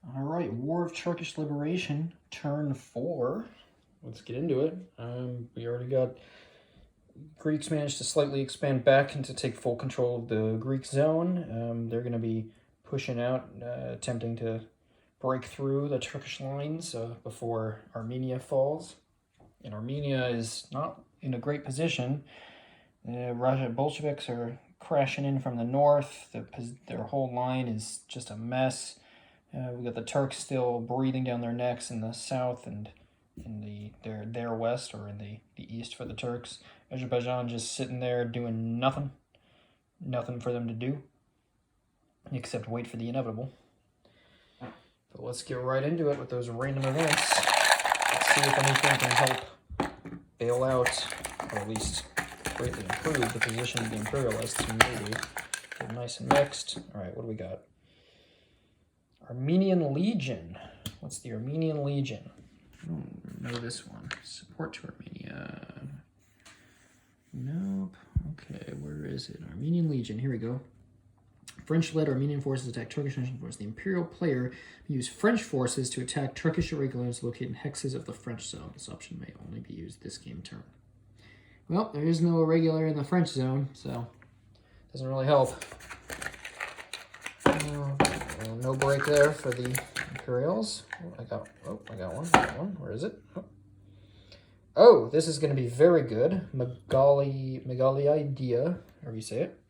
All right, War of Turkish Liberation, turn 4. Let's get into it. We already got Greeks managed to slightly expand back and to take full control of the Greek zone. They're going to be pushing out, attempting to break through the Turkish lines before Armenia falls. And Armenia is not in a great position. The Bolsheviks are crashing in from the north. Their whole line is just a mess. We got the Turks still breathing down their necks in the south and in their west, or in the east for the Turks. Azerbaijan just sitting there doing nothing for them to do except wait for the inevitable. But let's get right into it with those random events. Let's see if anything can help bail out, or at least greatly improve the position of the imperialists. Maybe get nice and mixed. All right, what do we got? Armenian Legion. What's the Armenian Legion? I don't know this one. Support to Armenia. Nope. Okay, where is it? Armenian Legion. Here we go. French-led Armenian forces attack Turkish national forces. The imperial player used French forces to attack Turkish irregulars located in hexes of the French zone. This option may only be used this game turn. Well, there is no irregular in the French zone, so doesn't really help. No break there for the Imperials. I got one. Where is it? Oh, this is going to be very good. Megalia, however you say it.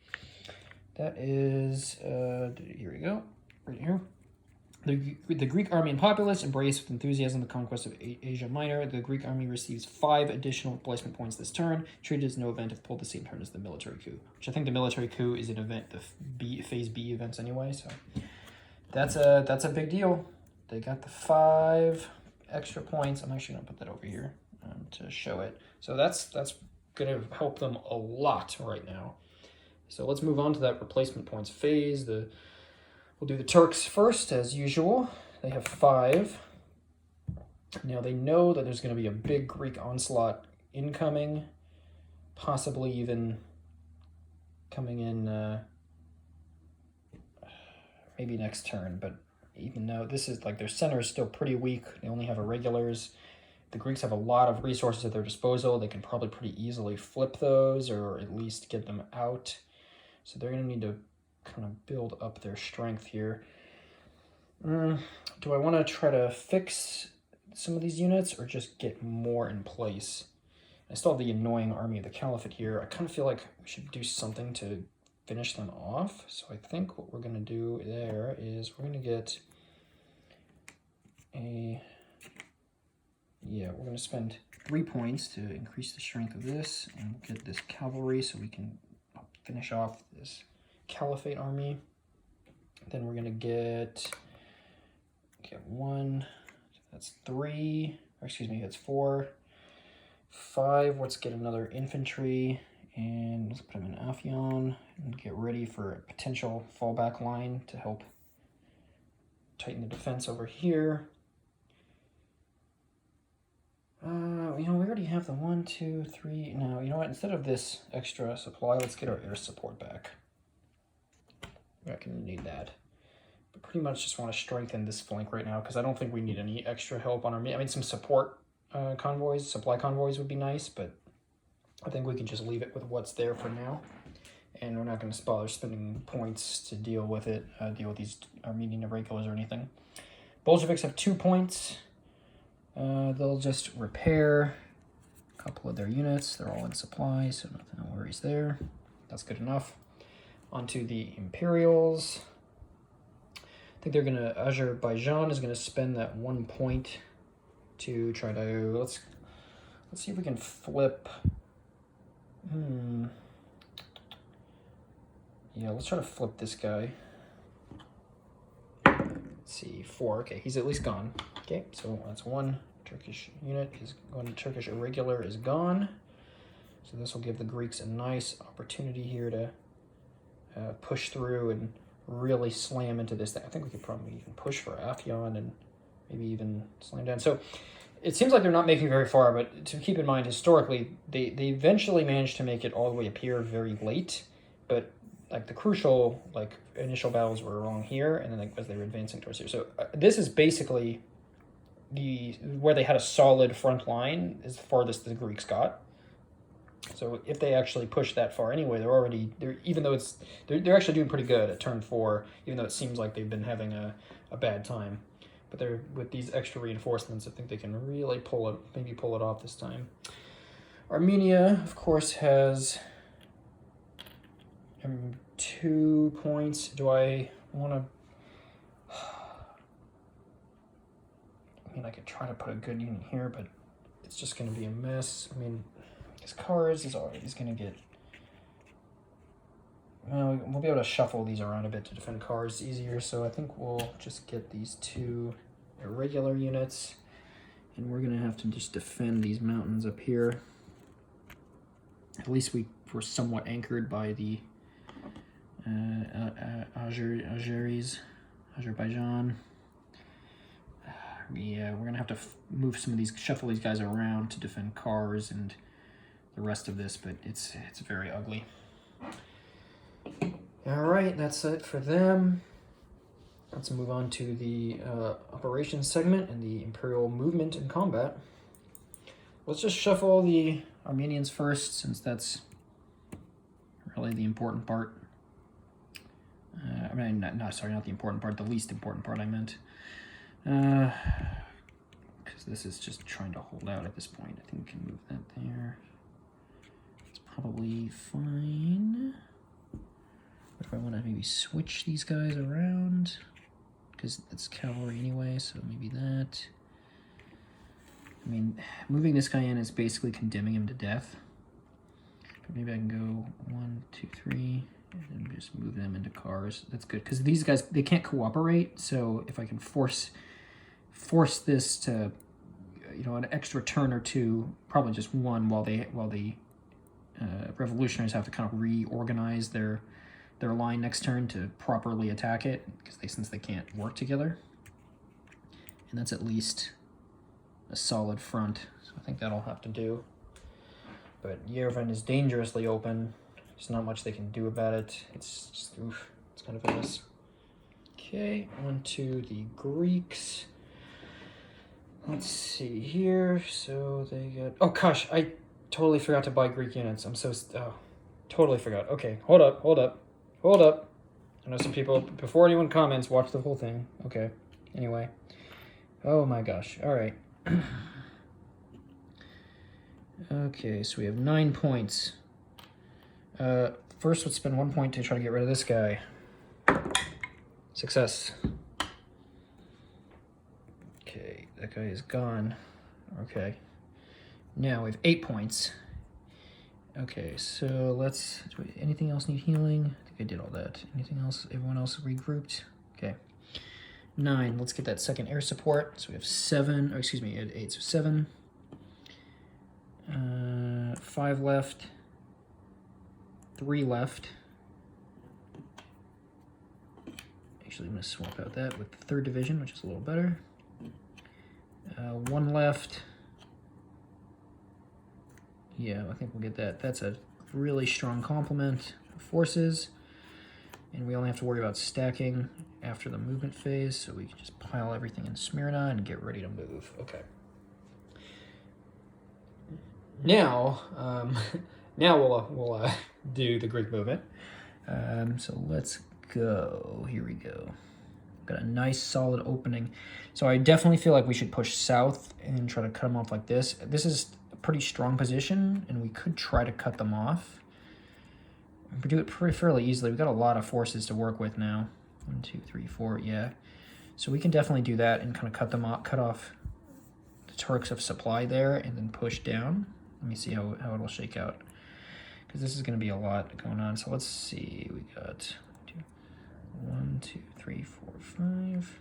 That is, here we go, right here. The Greek army and populace embrace with enthusiasm the conquest of Asia Minor. The Greek army receives 5 additional replacement points this turn, treated as no event if pulled the same turn as the military coup, which I think the military coup is an event, the Phase B events anyway, so that's a big deal. They got the 5 extra points. I'm actually going to put that over here to show it. So that's going to help them a lot right now. So let's move on to that replacement points phase. We'll do the Turks first, as usual. They have 5. Now they know that there's going to be a big Greek onslaught incoming, possibly even coming in maybe next turn. But even though this is like their center is still pretty weak, they only have irregulars. The Greeks have a lot of resources at their disposal. They can probably pretty easily flip those, or at least get them out. So they're going to need to kind of build up their strength here. Do I want to try to fix some of these units or just get more in place? I still have the annoying army of the Caliphate here. I kind of feel like we should do something to finish them off. So I think what we're going to do there is we're going to get we're going to spend 3 points to increase the strength of this and get this cavalry so we can finish off this Caliphate army. Then we're going to get 1, that's 3, or excuse me, that's 4, 5, let's get another infantry, and let's put them in Afyon and get ready for a potential fallback line to help tighten the defense over here. We already have the 1, 2, 3. Now, you know what? Instead of this extra supply, let's get our air support back. I reckon we need that. But pretty much just want to strengthen this flank right now because I don't think we need any extra help on our... I mean, some support convoys, supply convoys would be nice, but I think we can just leave it with what's there for now. And we're not going to bother spending points to deal with it, deal with these Armenian irregulars or anything. Bolsheviks have 2 points. They'll just repair a couple of their units. They're all in supply, so no worries there. That's good enough. Onto the Imperials. I think they're going to... Azerbaijan is going to spend that 1 point to try to... Let's see if we can flip... Yeah, let's try to flip this guy. Let's see, 4. Okay, he's at least gone. Okay, so that's 1 Turkish unit is going. Turkish irregular is gone. So this will give the Greeks a nice opportunity here to push through and really slam into this thing. I think we could probably even push for Afyon and maybe even slam down. So it seems like they're not making very far, but to keep in mind, historically, they eventually managed to make it all the way up here very late. But like the crucial like initial battles were along here, and then like as they were advancing towards here. So this is basically where they had a solid front line is the farthest the Greeks got. So if they actually push that far anyway, they're even though they're actually doing pretty good at turn 4, even though it seems like they've been having a bad time. But they're with these extra reinforcements, I think they can really pull it off this time. Armenia, of course, has 2 points. Do I want to? I mean, I could try to put a good unit here, but it's just going to be a mess. I mean, his Kars is already, he's going to get... Well, we'll be able to shuffle these around a bit to defend Kars easier, so I think we'll just get these 2 irregular units, and we're going to have to just defend these mountains up here. At least we were somewhat anchored by the Azerbaijan. Yeah, we're gonna have to move some of these, shuffle these guys around to defend Kars and the rest of this, but it's very ugly. All right, that's it for them. Let's move on to the operations segment and the Imperial movement and combat. Let's just shuffle the Armenians first, since that's really the important part. I mean, not the important part, the least important part I meant. Because this is just trying to hold out at this point. I think we can move that there. It's probably fine. What if I want to maybe switch these guys around? Because it's cavalry anyway, so maybe that. I mean, moving this guy in is basically condemning him to death. But maybe I can go 1, 2, 3, and then just move them into Kars. That's good, because these guys, they can't cooperate, so if I can force this to, an extra turn or 2, probably just 1, while the revolutionaries have to kind of reorganize their line next turn to properly attack it, because since they can't work together. And that's at least a solid front, so I think that'll have to do. But Yerevan is dangerously open. There's not much they can do about it. It's just, oof, it's kind of a mess. Okay, on to the Greeks. Let's see here. So they got... Oh, gosh, I totally forgot to buy Greek units. Totally forgot. Okay, hold up. I know some people, before anyone comments, watch the whole thing. Okay, anyway. Oh my gosh, all right. Okay, so we have 9 points. First, let's spend 1 point to try to get rid of this guy. Success. Okay, that guy is gone. Okay. Now we have 8 points. Okay, so anything else need healing? I think I did all that. Anything else? Everyone else regrouped? Okay. 9, let's get that second air support. So we have 7, or excuse me, 8, so 7. 5 left. 3 left. Actually, I'm going to swap out that with the 3rd division, which is a little better. 1 left. Yeah, I think we'll get that. That's a really strong complement of forces. And we only have to worry about stacking after the movement phase, so we can just pile everything in Smyrna and get ready to move. Okay. Now, we'll do the Greek movement. So let's go. Here we go. Got a nice solid opening. So I definitely feel like we should push south and try to cut them off like this. This is a pretty strong position, and we could try to cut them off. We do it fairly easily. We've got a lot of forces to work with now. 1, 2, 3, 4, yeah. So we can definitely do that and kind of cut them off, cut off the Turks of supply there, and then push down. Let me see how it'll shake out, because this is going to be a lot going on. So let's see. We got 1, 2, 3, 4, 5.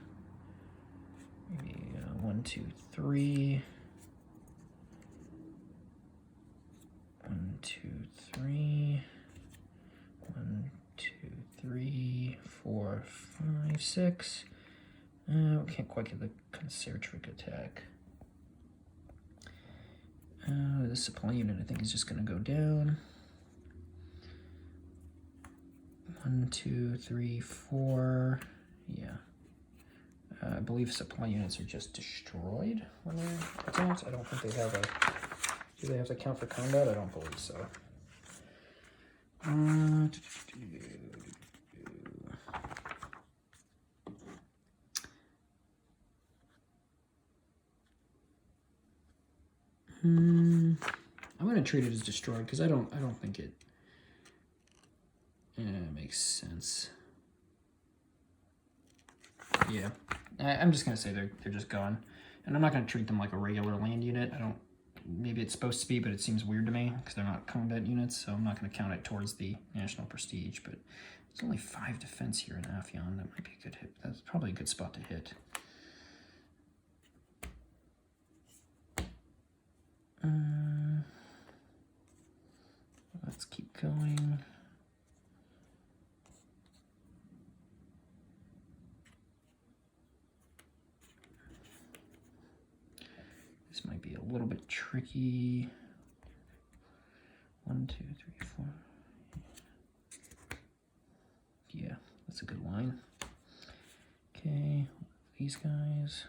Maybe 1, 2, 3. 1, 2, 3. 1, 2, 3, 4, 5, 6. We can't quite get the concentric attack. The supply unit, I think, is just going to go down. 1, 2, 3, 4. Yeah. I believe supply units are just destroyed when they're attacked. I don't think they have a... Do they have to count for combat? I don't believe so. I'm going to treat it as destroyed because I don't think it makes sense. Yeah, I'm just going to say they're just gone. And I'm not going to treat them like a regular land unit. Maybe it's supposed to be, but it seems weird to me because they're not combat units, so I'm not going to count it towards the national prestige. But there's only 5 defense here in Afyon. That might be a good hit. That's probably a good spot to hit. Let's keep going. This might be a little bit tricky. 1, 2, 3, 4. Yeah, that's a good line. Okay, these guys.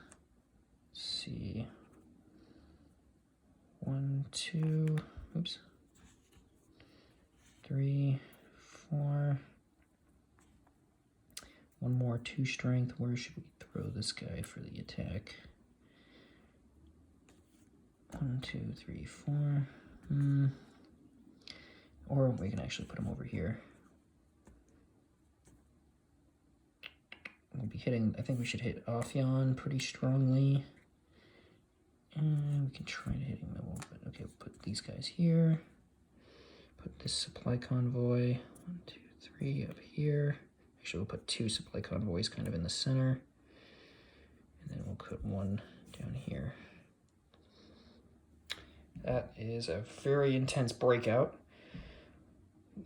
Let's see. 1, 2. Oops. 3, 4. One more 2 strength. Where should we throw this guy for the attack? 1, 2, 3, 4. Or we can actually put him over here. We'll be hitting, I think we should hit Afyon pretty strongly. And we can try to hit him a little bit. Okay, we'll put these guys here. Put this supply convoy, 1, 2, 3 up here. Actually, we'll put 2 supply convoys kind of in the center. And then we'll put 1 down here. That is a very intense breakout.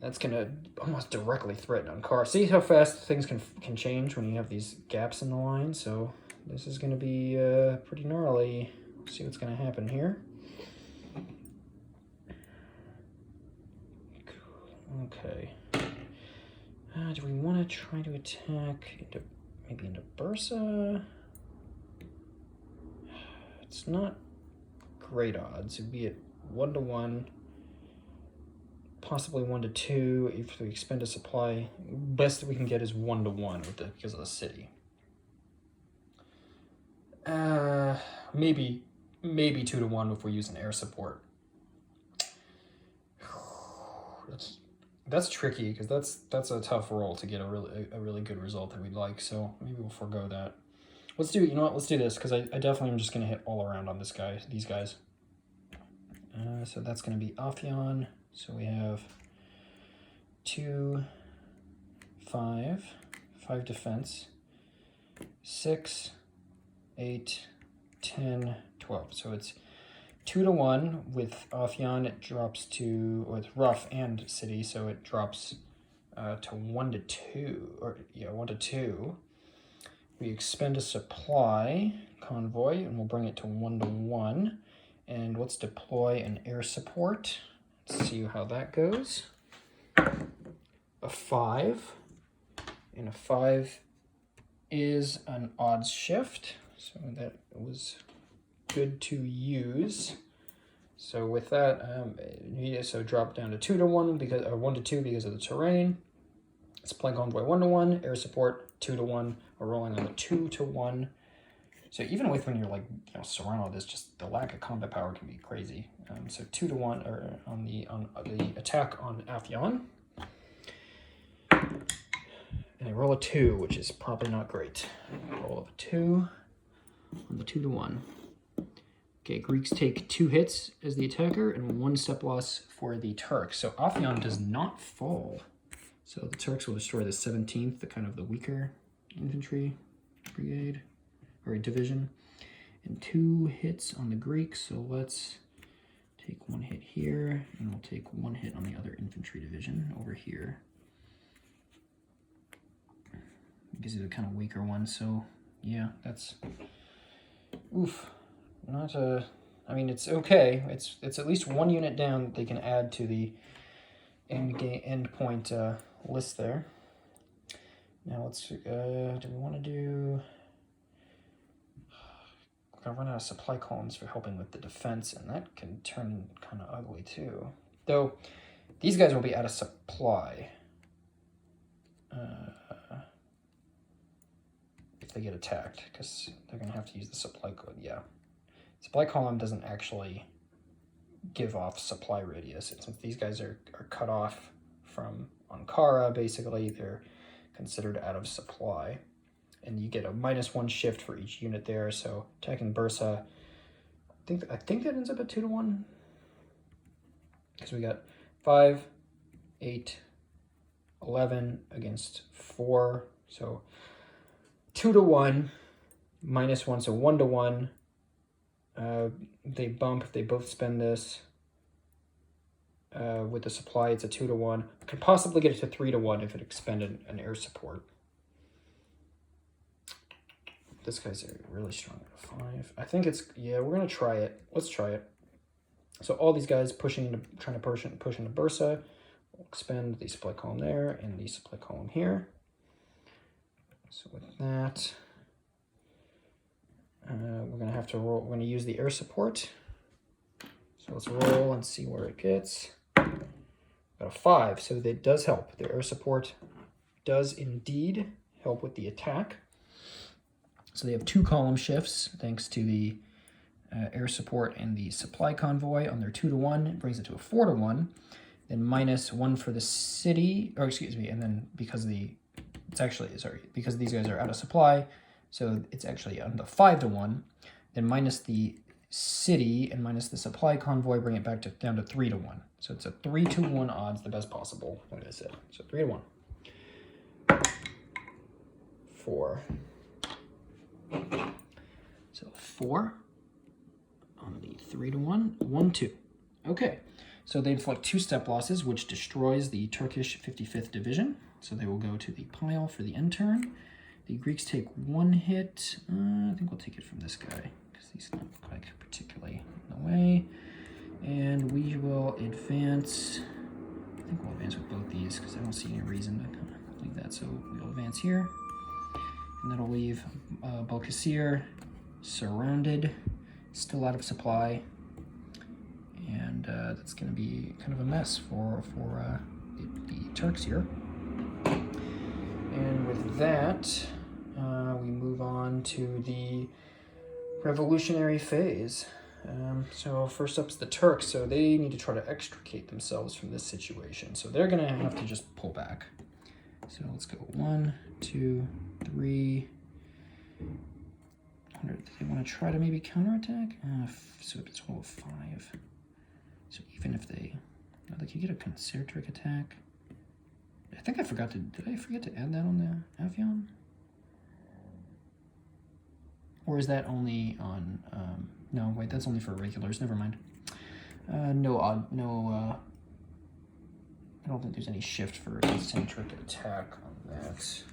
That's going to almost directly threaten Ankara. See how fast things can change when you have these gaps in the line? So this is going to be pretty gnarly. Let's see what's going to happen here. Okay. Do we want to try to attack maybe into Bursa? It's not great odds. It'd be at 1 to 1, possibly 1 to 2 if we expend a supply. Best that we can get is 1 to 1 because of the city. Maybe 2 to 1 if we use an air support. That's tricky because that's a tough roll to get a really good result that we'd like. So maybe we'll forego that. Let's do, you know what? Let's do this because I definitely am just gonna hit all around on these guys. So that's gonna be Afyon. So we have 2, 5 defense, 6, 8, 10, 12. So it's 2 to 1 with Afyon. It drops to with rough and city, so it drops to 1 to 2, or yeah, 1 to 2. We expend a supply convoy, and we'll bring it to 1 to 1. And let's deploy an air support. Let's see how that goes. A 5, and a 5 is an odds shift, so that was good to use. So with that, so drop down to 2 to 1 because, or 1 to 2 because of the terrain. Supply convoy 1 to 1, air support 2 to 1. We're rolling on the 2 to 1. So even with when you're like surrounded, it's just the lack of combat power can be crazy. So 2 to 1 or on the attack on Afyon. And I roll a 2, which is probably not great. Roll a 2 on the 2 to 1. Okay, Greeks take 2 hits as the attacker and 1 step loss for the Turks. So Afyon does not fall. So the Turks will destroy the 17th, the kind of the weaker infantry brigade or division, and 2 hits on the Greeks. So let's take 1 hit here, and we'll take 1 hit on the other infantry division over here. These are the kind of weaker ones. So yeah, that's oof. Not a, I mean, it's okay. It's at least 1 unit down that they can add to the end point list there. Now let's, do we want to do... We're going to run out of supply columns for helping with the defense, and that can turn kind of ugly too. Though, these guys will be out of supply. If they get attacked, because they're going to have to use the supply code. Yeah. Supply column doesn't actually give off supply radius. And since these guys are cut off from Ankara, basically, they're considered out of supply. And you get a -1 shift for each unit there. So attacking Bursa, I think that ends up at 2-1. Because we got 5, 8, 11 against 4. So 2-1, -1, so 1-1. They bump if they both spend this. With the supply, it's a 2-1. Could possibly get it to 3-1 if it expended an air support. This guy's really strong at 5. I think it's, yeah, we're gonna try it. Let's try it. So all these guys trying to push into Bursa. We'll expend the supply column there and the supply column here. So with that, we're gonna have to roll. We're gonna use the air support. So let's roll and see where it gets. Got a 5, so that does help. The air support does indeed help with the attack. So they have 2 column shifts thanks to the air support and the supply convoy on their 2-1. It brings it to a 4-1. Then -1 for the city, or excuse me, and then because because these guys are out of supply, so it's actually on the 5-1. Then minus the city and minus the supply convoy, bring it back down to 3-1. So it's a 3-1 odds, the best possible, like I said. So 3-1. 4. So 4 on the 3-1, 1-2. Okay, so they inflict 2 step losses, which destroys the Turkish 55th Division. So they will go to the pile for the end turn. The Greeks take 1 hit. I think we'll take it from this guy, because he's not quite particularly in the way. And we will advance. I think we'll advance with both these, because I don't see any reason to kind of leave that. So we'll advance here. And that'll leave Balkasir surrounded, still out of supply. And that's going to be kind of a mess for the Turks here. And with that, we move on to the revolutionary phase. So first up is the Turks. So they need to try to extricate themselves from this situation. So they're going to have to just pull back. So let's go 1, 2, 3. Do they want to try to maybe counterattack? So it's a total of 5. So even if they could get a concertric attack. I think I forgot to, did I forget to add that on the Afyon? Or is that only on, no, wait, that's only for regulars, never mind. I don't think there's any shift for concentric attack on that.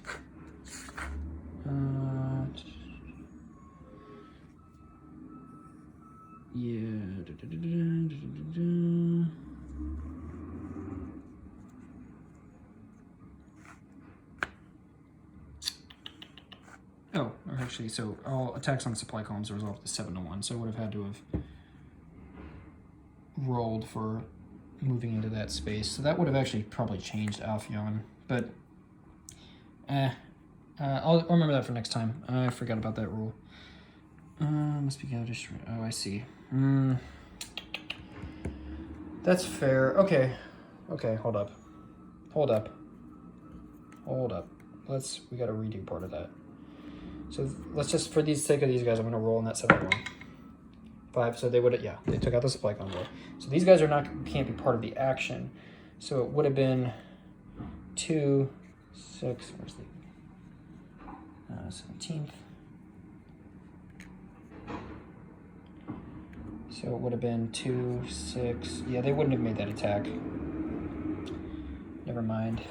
Oh, actually, so all attacks on supply columns are resolved to 7-1, so I would have had to have rolled for moving into that space. So that would have actually probably changed Afyon, but I'll remember that for next time. I forgot about that rule. Must be just. Oh, I see. That's fair. Okay, hold up. We gotta redo part of that. So let's just, for the sake of these guys, I'm gonna roll in that 7-1. 5, so they would, yeah, they took out the supply convoy. So these guys can't be part of the action. So it would have been 2, 6, where's the 17th? So it would have been 2, 6, yeah, they wouldn't have made that attack. Never mind.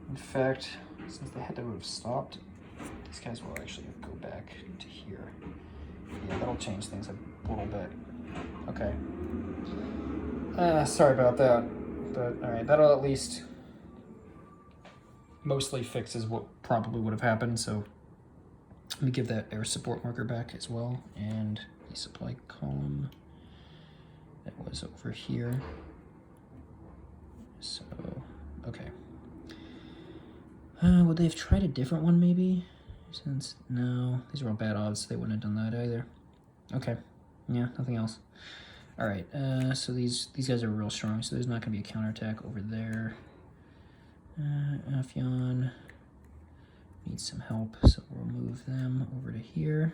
In fact, since they had to have stopped, these guys will actually go back to here. Yeah, that'll change things a little bit. Okay. Sorry about that. But, alright, that'll at least mostly fixes what probably would have happened. So let me give that air support marker back as well, and the supply column that was over here. So, okay. Would they have tried a different one maybe? Since, no, these are all bad odds, so they wouldn't have done that either. Okay, yeah, nothing else. All right, so these guys are real strong, so there's not gonna be a counterattack over there. Afyon needs some help, so we'll move them over to here.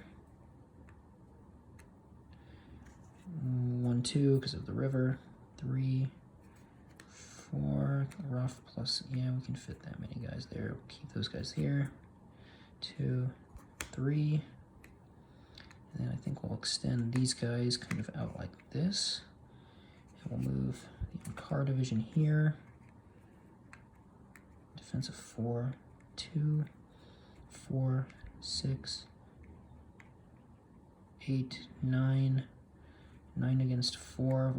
1, 2, because of the river. 3, 4, rough plus, yeah, we can fit that many guys there. We'll keep those guys here. 2, 3. And then I think we'll extend these guys kind of out like this. And we'll move the Ankara division here. Defensive 4, 2, 4, 6, 8, 9. 9 against 4.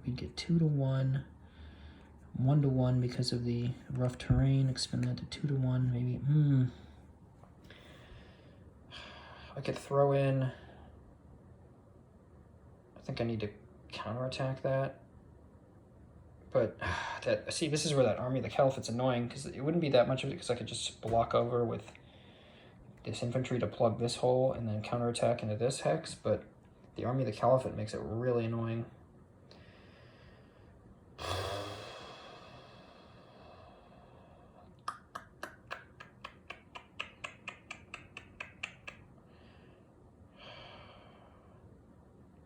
We'd get 2 to 1. 1 to 1 because of the rough terrain. Expand that to 2 to 1, maybe. I could throw in. I think I need to counterattack that. But see, this is where that Army of the Caliphate's annoying, because it wouldn't be that much of it, because I could just block over with this infantry to plug this hole and then counterattack into this hex. But the Army of the Caliphate makes it really annoying.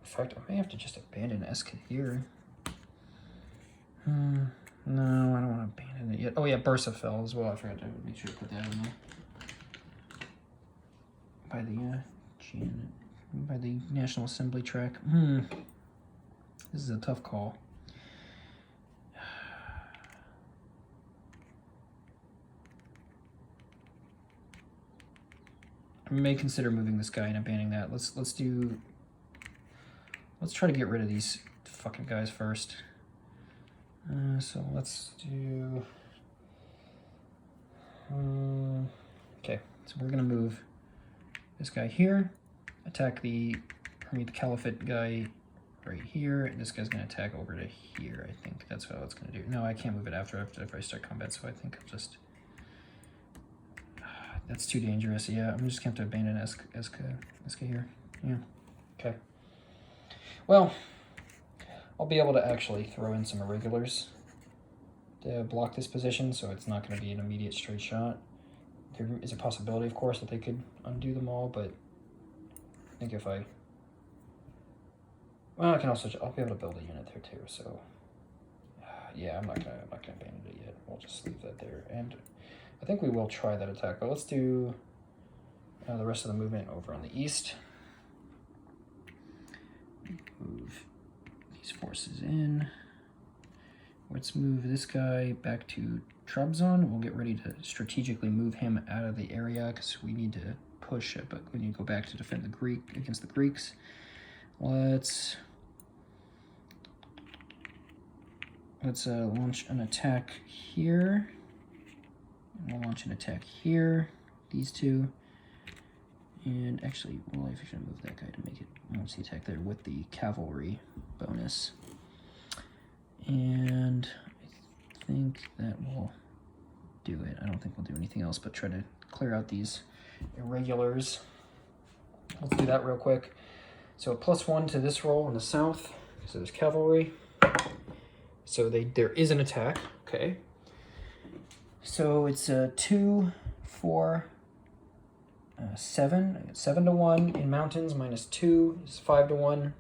In fact, I may have to just abandon Eska here. No, I don't want to abandon it yet. Oh yeah, Bursa fell as well. I forgot to make sure to put that in there. By the National Assembly track. This is a tough call. I may consider moving this guy and abandoning that. Let's try to get rid of these fucking guys first. So let's do. Okay, so we're gonna move this guy here, attack the Army of the Caliphate guy right here, and this guy's gonna attack over to here. I think that's what it's gonna do. No, I can't move it after I start combat, so I think I'll just. That's too dangerous. Yeah, I'm just gonna have to abandon Eska here. Yeah. Okay. Well, I'll be able to actually throw in some irregulars to block this position, so it's not going to be an immediate straight shot. There is a possibility, of course, that they could undo them all, but I think if I... Well, I'll be able to build a unit there too, so... Yeah, I'm not gonna abandon it yet. We'll just leave that there. And I think we will try that attack, but let's do the rest of the movement over on the east. Move these forces in. Let's move this guy back to Trabzon. We'll get ready to strategically move him out of the area because we need to push it, but we need to go back to defend against the Greeks. Let's launch an attack here. And we'll launch an attack here. These two. And actually, we'll actually move that guy to make it launch the attack there with the cavalry bonus. And I think that will do it. I don't think we'll do anything else but try to clear out these irregulars. Let's do that real quick. So +1 to this roll in the south, so there's cavalry. So there is an attack, okay. So it's 2, 4, 7. I get 7 to 1 in mountains, -2 is 5 to 1.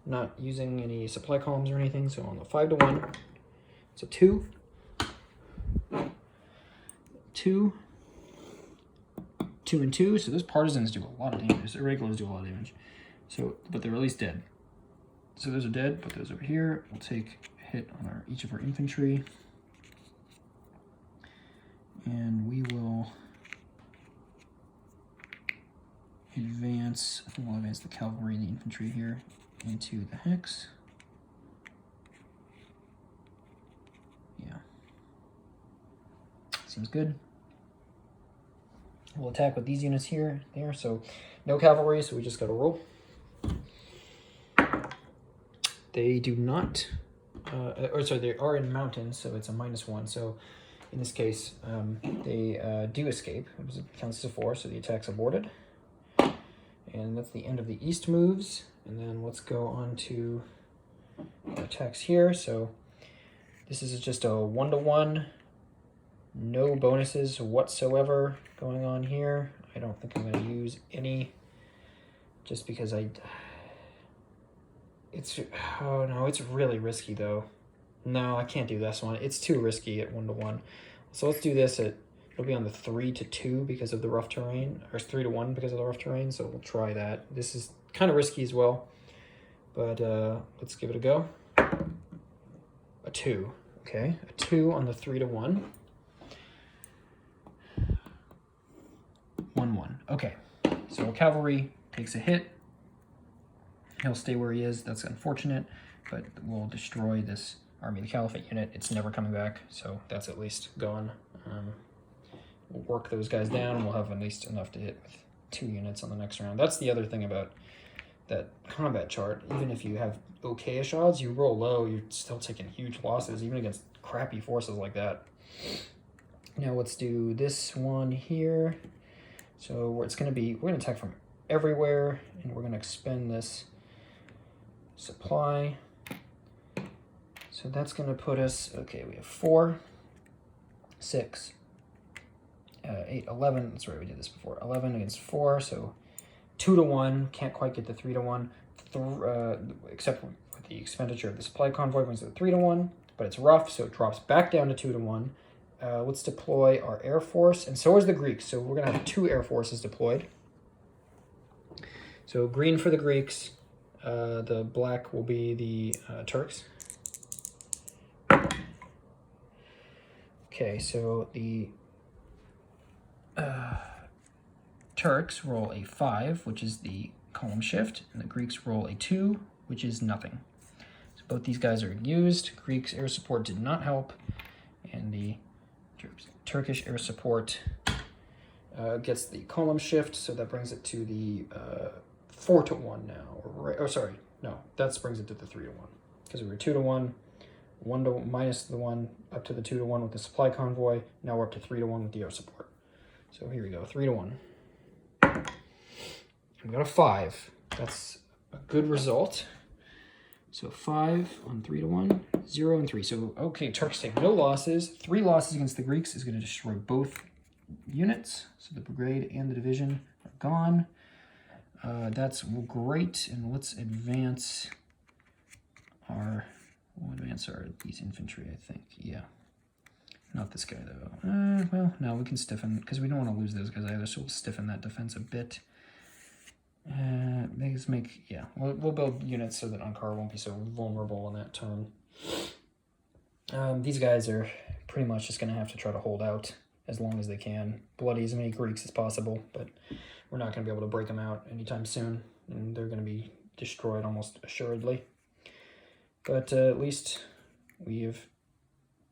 Not using any supply columns or anything, so on the 5 to 1, it's a 2. 2. 2 and 2, so those partisans do a lot of damage. The irregulars do a lot of damage. So, but they're at least dead. So those are dead, put those over here. We'll take a hit on each of our infantry. And we will advance, I think we'll advance the cavalry and the infantry here into the hex. Yeah. Seems good. We'll attack with these units here, there. So no cavalry, so we just got to roll. They do not, or sorry, they are in mountains, so it's a -1. So in this case, they do escape. It counts as a 4, so the attack's aborted. And that's the end of the east moves. And then let's go on to our attacks here. So this is just a 1-to-1. No bonuses whatsoever going on here. I don't think I'm going to use any, just because oh no, it's really risky though. No, I can't do this one. It's too risky at 1-to-1. So let's do this it'll be on the 3-to-2 because of the rough terrain, or 3-to-1 because of the rough terrain, so we'll try that. This is kind of risky as well, but let's give it a go. A 2, okay. A 2 on the 3-to-1. 1-1. Okay, so cavalry takes a hit. He'll stay where he is. That's unfortunate, but we'll destroy this Army of the Caliphate unit. It's never coming back, so that's at least gone. We'll work those guys down, and we'll have at least enough to hit with 2 units on the next round. That's the other thing about that combat chart. Even if you have okay-ish odds, you roll low, you're still taking huge losses, even against crappy forces like that. Now let's do this one here. So we're going to attack from everywhere, and we're going to expend this supply. So that's going to put us, okay, we have 4, 6, 8, 11. That's right, we did this before. 11 against 4, so 2-to-1. Can't quite get the 3-to-1, except with the expenditure of the supply convoy, brings it to 3-to-1, but it's rough, so it drops back down to 2-to-1. Let's deploy our Air Force, and so is the Greeks. So we're going to have 2 Air Forces deployed. So green for the Greeks, the black will be the Turks. Okay, so the Turks roll a 5, which is the column shift, and the Greeks roll a 2, which is nothing. So both these guys are used. Greeks air support did not help, and the Turkish air support gets the column shift, so that brings it to the 4-to-1 now. Oh, sorry, no, that brings it to the 3-to-1 because we were 2-to-1, 1 to minus the 1 up to the 2-to-1 with the supply convoy. Now we're up to 3-to-1 with the air support. So here we go, 3-to-1. We got a 5. That's a good result. So 5 on 3-to-1, 0 and 3. So, okay, Turks take no losses. 3 losses against the Greeks is going to destroy both units. So the brigade and the division are gone. That's great. And let's advance these infantry, I think. Yeah. Not this guy, though. Well, no, we can stiffen, because we don't want to lose those guys either, so we'll stiffen that defense a bit. We'll build units so that Ankara won't be so vulnerable on that turn. These guys are pretty much just going to have to try to hold out as long as they can. Bloody as many Greeks as possible, but we're not going to be able to break them out anytime soon, and they're going to be destroyed almost assuredly. But at least we have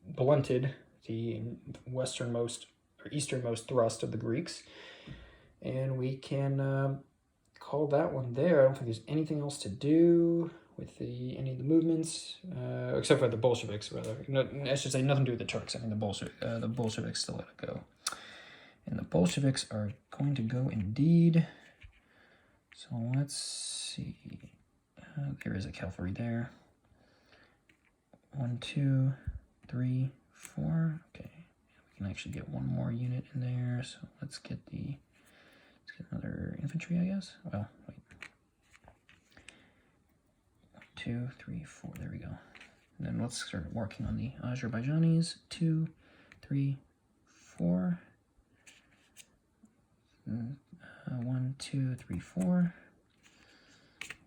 blunted the westernmost or easternmost thrust of the Greeks, and we can call that one there. I don't think there's anything else to do with any of the movements, except for the Bolsheviks, rather. No, I should say nothing to do with the Turks. I think the Bolsheviks still let it go. And the Bolsheviks are going to go indeed. So let's see. There is a cavalry there. 1, 2, 3, 4. Okay, we can actually get one more unit in there. So let's get another infantry, I guess. Well, wait. 1, 2, 3, 4. There we go. And then let's start working on the Azerbaijanis. 2, 3, 4. 1, 2, 3, 4.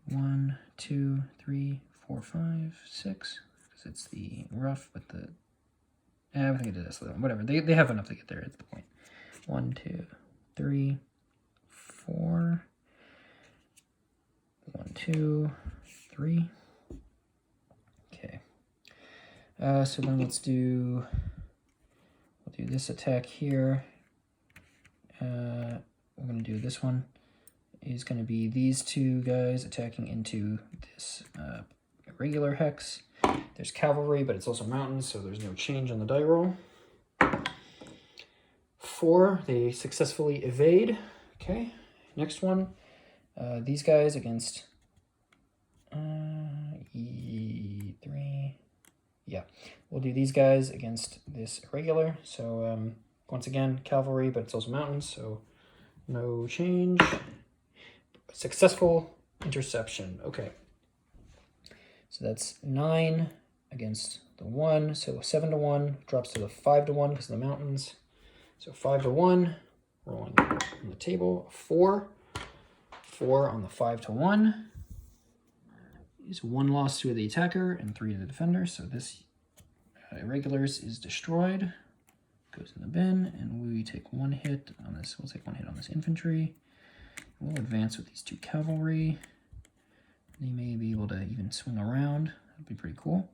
1, 2, 3, 4, 5, 6. Because it's the rough with the. I think I did this. Whatever. They have enough to get there. At the point. 1, 2, 3, 4. 1, 2, 3. Okay. So then we'll do this attack here. we're going to do this one is going to be these two guys attacking into this irregular hex. There's cavalry, but it's also mountains, so there's no change on the die roll. 4, they successfully evade. Okay, next one. These guys against E3. Yeah, we'll do these guys against this irregular. So once again, cavalry, but it's also mountains, so no change. Successful interception. Okay. So that's 9 against the 1. So 7 to 1 drops to the 5 to 1 because of the mountains. So 5 to 1, rolling on the table. 4 on the 5 to 1 is 1 loss to the attacker and 3 to the defender. So this irregulars is destroyed, goes in the bin, and we take 1 hit on this. We'll take 1 hit on this infantry. We'll advance with these 2 cavalry. They may be able to even swing around. That'd be pretty cool.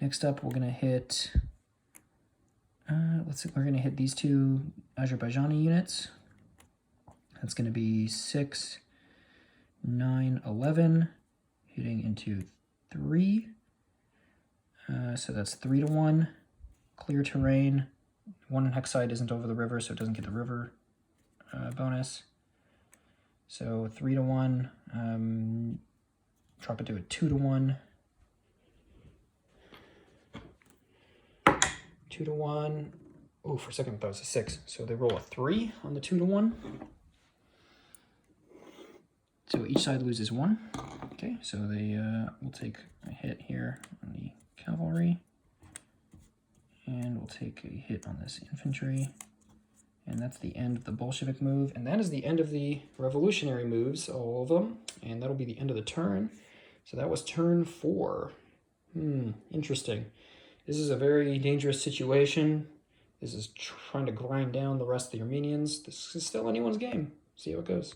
Next up, we're gonna hit. We're gonna hit these 2 Azerbaijani units. That's gonna be 6, 9, 11, hitting into 3. So that's 3 to 1. Clear terrain. 1 hex side isn't over the river, so it doesn't get the river bonus. So 3 to 1. Drop it to a 2 to 1. 2 to 1. Oh, for a second that was a 6. So they roll a 3 on the 2 to 1. So each side loses 1. Okay, so they will take a hit here on the cavalry. And we'll take a hit on this infantry. And that's the end of the Bolshevik move. And that is the end of the revolutionary moves, all of them. And that'll be the end of the turn. So that was turn 4. Interesting. This is a very dangerous situation. This is trying to grind down the rest of the Armenians. This is still anyone's game. See how it goes.